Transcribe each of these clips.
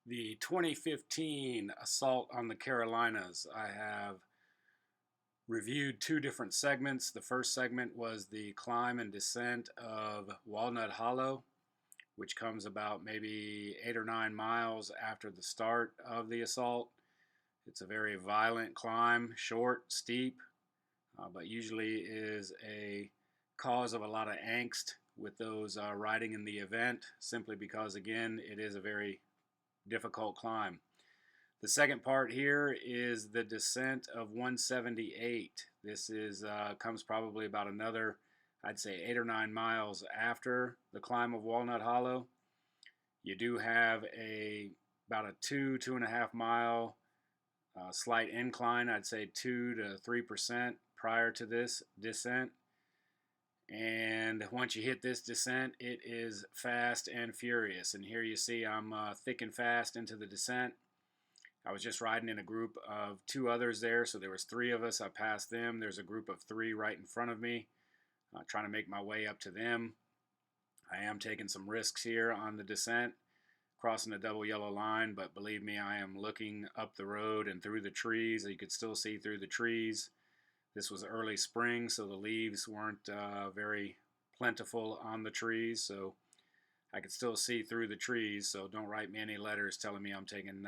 The 2015 assault on the Carolinas. I have reviewed two different segments. The first segment was the climb and descent of Walnut Hollow, which comes about maybe 8 or 9 miles after the start of the assault. It's a very violent climb, short, steep, but usually is a cause of a lot of angst with those riding in the event, simply because, again, it is a very difficult climb. The second part here is the descent of 178. This is comes probably about another, I'd say, 8 or 9 miles after the climb of Walnut Hollow. You do have about a 2.5 mile slight incline. I'd say 2 to 3% prior to this descent. And once you hit this descent, it is fast and furious. And here you see I'm thick and fast into the descent. I was just riding in a group of two others there, so there was three of us. I passed them. There's a group of three right in front of me, trying to make my way up to them. I am taking some risks here on the descent, crossing the double yellow line, but believe me, I am looking up the road and through the trees. You could still see through the trees. This was early spring, so the leaves weren't very plentiful on the trees, so I could still see through the trees. So don't write me any letters telling me I'm taking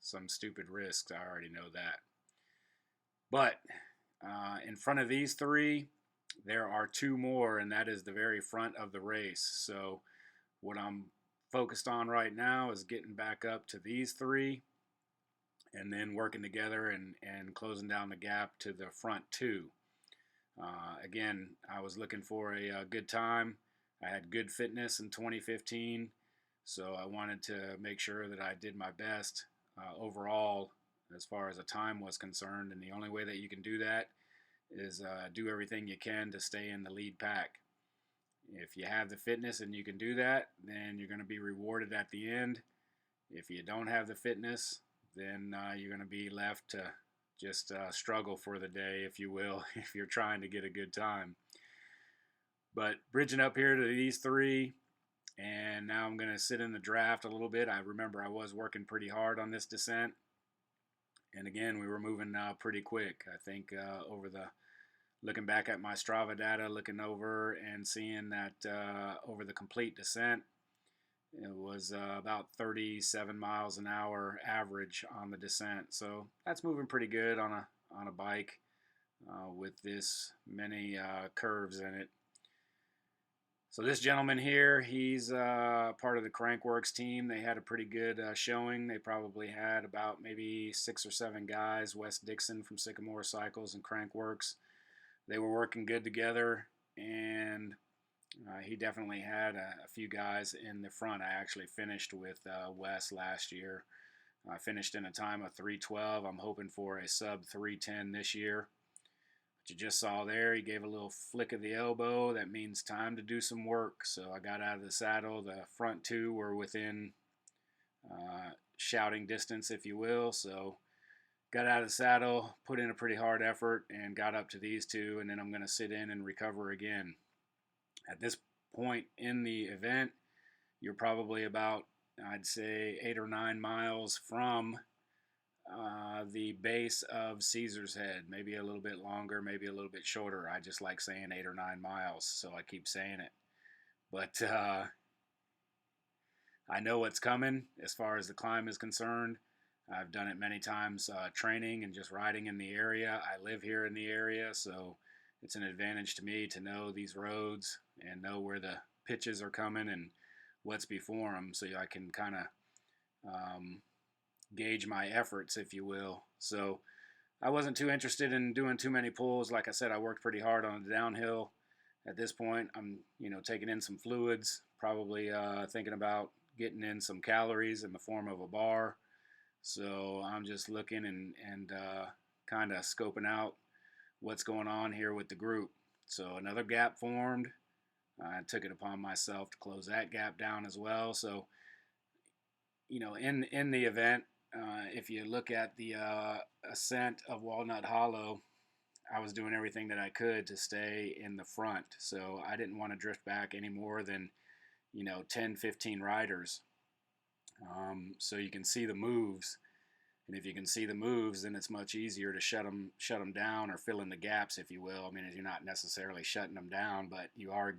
some stupid risks. I already know that. But in front of these three, there are two more, and that is the very front of the race. So what I'm focused on right now is getting back up to these three and then working together and closing down the gap to the front two. Again, I was looking for a good time. I had good fitness in 2015, so I wanted to make sure that I did my best overall as far as a time was concerned. And the only way that you can do that is do everything you can to stay in the lead pack. If you have the fitness and you can do that, then you're going to be rewarded at the end. If you don't have the fitness, then you're going to be left to just struggle for the day, if you will, if you're trying to get a good time. But bridging up here to these three, and now I'm going to sit in the draft a little bit. I remember I was working pretty hard on this descent, and again, we were moving pretty quick. I think looking back at my Strava data, looking over and seeing that over the complete descent, it was about 37 miles an hour average on the descent. So that's moving pretty good on a bike with this many curves in it. So this gentleman here, he's part of the Crankworx team. They had a pretty good showing. They probably had about maybe 6 or 7 guys. Wes Dixon from Sycamore Cycles and Crankworx. They were working good together, and he definitely had a few guys in the front. I actually finished with Wes last year. I finished in a time of 3:12. I'm hoping for a sub 3:10 this year. What you just saw there, he gave a little flick of the elbow. That means time to do some work. So I got out of the saddle. The front two were within shouting distance, if you will. So got out of the saddle, put in a pretty hard effort, and got up to these two, and then I'm going to sit in and recover again. At this point in the event, you're probably about, I'd say, 8 or 9 miles from the base of Caesar's Head. Maybe a little bit longer, maybe a little bit shorter. I just like saying 8 or 9 miles, so I keep saying it. But I know what's coming as far as the climb is concerned. I've done it many times training and just riding in the area. I live here in the area, so it's an advantage to me to know these roads and know where the pitches are coming and what's before them, so I can kind of gauge my efforts, if you will. So I wasn't too interested in doing too many pulls. Like I said, I worked pretty hard on the downhill. At this point, I'm taking in some fluids, probably thinking about getting in some calories in the form of a bar. So I'm just looking and kind of scoping out what's going on here with the group. So another gap formed. I took it upon myself to close that gap down as well. So, in the event, if you look at the ascent of Walnut Hollow, I was doing everything that I could to stay in the front. So I didn't want to drift back any more than, 10, 15 riders. so you can see the moves. And if you can see the moves, then it's much easier to shut them down or fill in the gaps, if you will. I mean, you're not necessarily shutting them down, but you are,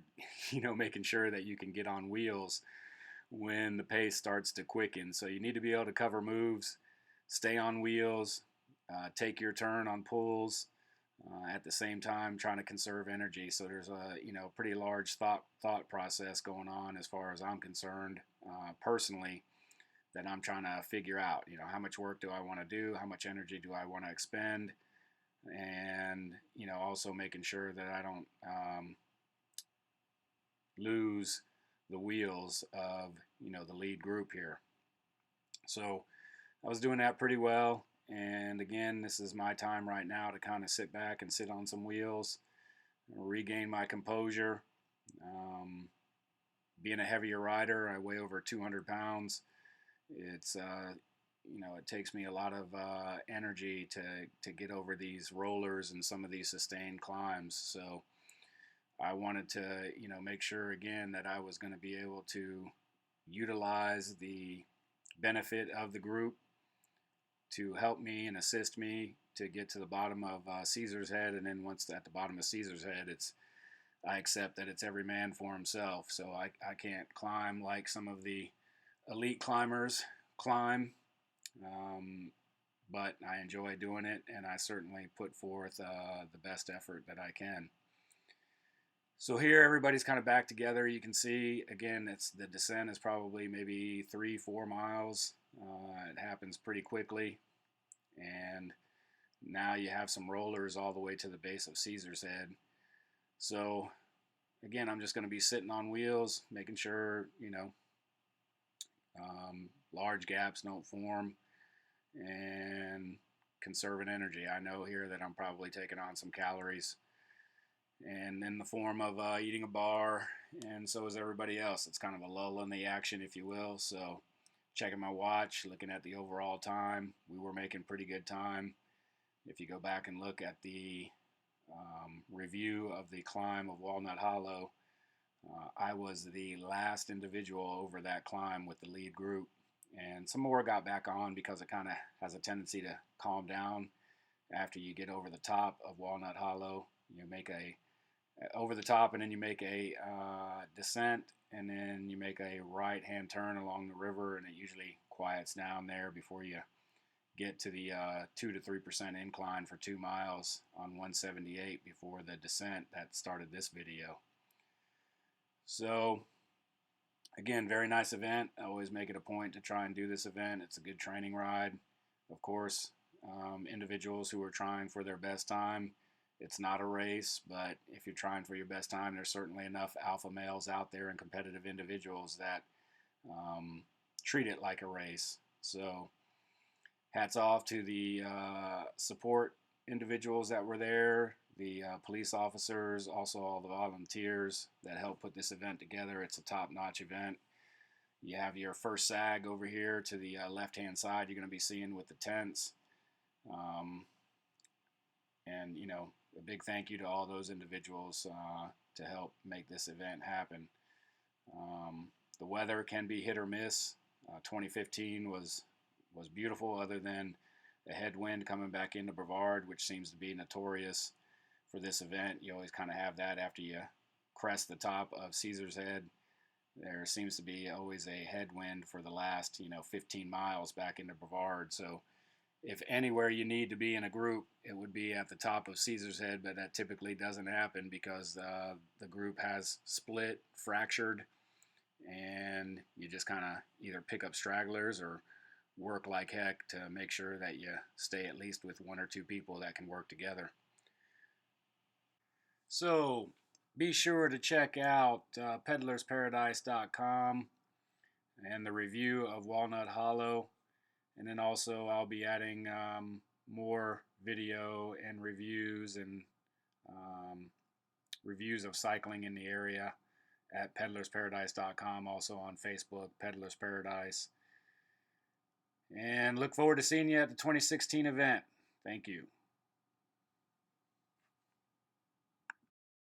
making sure that you can get on wheels when the pace starts to quicken. So you need to be able to cover moves, stay on wheels, take your turn on pulls. At the same time, trying to conserve energy. So there's a pretty large thought process going on as far as I'm concerned, personally, that I'm trying to figure out. How much work do I want to do? How much energy do I want to expend? And also making sure that I don't lose the wheels of the lead group here. So I was doing that pretty well. And again, this is my time right now to kind of sit back and sit on some wheels, regain my composure. Being a heavier rider, I weigh over 200 pounds. It's it takes me a lot of energy to get over these rollers and some of these sustained climbs. So I wanted to make sure again that I was going to be able to utilize the benefit of the group to help me and assist me to get to the bottom of Caesar's Head. And then once at the bottom of Caesar's Head, I accept that it's every man for himself. So I can't climb like some of the elite climbers climb, but I enjoy doing it, and I certainly put forth the best effort that I can. So here everybody's kind of back together. You can see again, the descent is probably maybe 3-4 miles. It happens pretty quickly, and now you have some rollers all the way to the base of Caesar's Head. So again, I'm just going to be sitting on wheels, making sure large gaps don't form, and conserving energy. I know here that I'm probably taking on some calories, and in the form of eating a bar, and so is everybody else. It's kind of a lull in the action, if you will. So checking my watch, looking at the overall time, we were making pretty good time. If you go back and look at the review of the climb of Walnut Hollow, I was the last individual over that climb with the lead group, and some more got back on because it kind of has a tendency to calm down after you get over the top of Walnut Hollow. You make over the top, and then you make a descent, and then you make a right-hand turn along the river, and it usually quiets down there before you get to the 2 to 3% incline for 2 miles on 178 before the descent that started this video. So again, very nice event. I always make it a point to try and do this event. It's a good training ride. Of course, individuals who are trying for their best time, it's not a race, but if you're trying for your best time, there's certainly enough alpha males out there and competitive individuals that treat it like a race. So hats off to the support individuals that were there, the police officers, also all the volunteers that helped put this event together. It's a top-notch event. You have your first SAG over here to the left-hand side you're going to be seeing with the tents. And, a big thank you to all those individuals to help make this event happen. The weather can be hit or miss. 2015 was beautiful, other than a headwind coming back into Brevard, which seems to be notorious for this event. You always kind of have that after you crest the top of Caesar's Head. There seems to be always a headwind for the last 15 miles back into Brevard. So if anywhere you need to be in a group, it would be at the top of Caesar's Head, but that typically doesn't happen because the group has split, fractured, and you just kind of either pick up stragglers or work like heck to make sure that you stay at least with 1 or 2 people that can work together. So be sure to check out peddlersparadise.com and the review of Walnut Hollow. And then also I'll be adding more video and reviews and reviews of cycling in the area at peddlersparadise.com, also on Facebook, Peddlers Paradise. And look forward to seeing you at the 2016 event. Thank you.